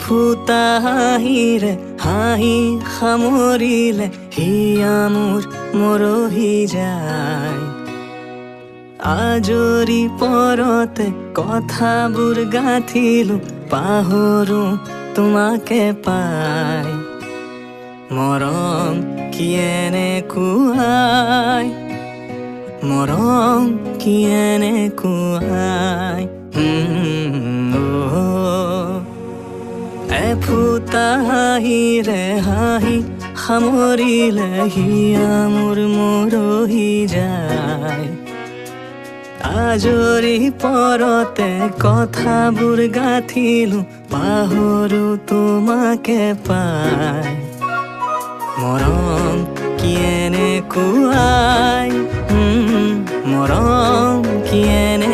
ফুটা হাঁহিৰে হাঁহি সামৰিলে হিয়া মোৰ মৰহি যায়। আজৰি পৰতে কথাবোৰ গাঁঠিলো পাহৰো তোমাকে পাই। মৰম কি এনেকুৱাই, মৰম কি এনেকুৱাই। এফুটা হাঁহিৰে হাঁহি সামৰিলে হিয়া মোৰ মৰহি যায়। আজৰি পৰতে কথাবোৰ গাঁঠিলো পাহৰো তোমাকে পাই। মৰম কি এনেকুৱাই, মৰম কি এনে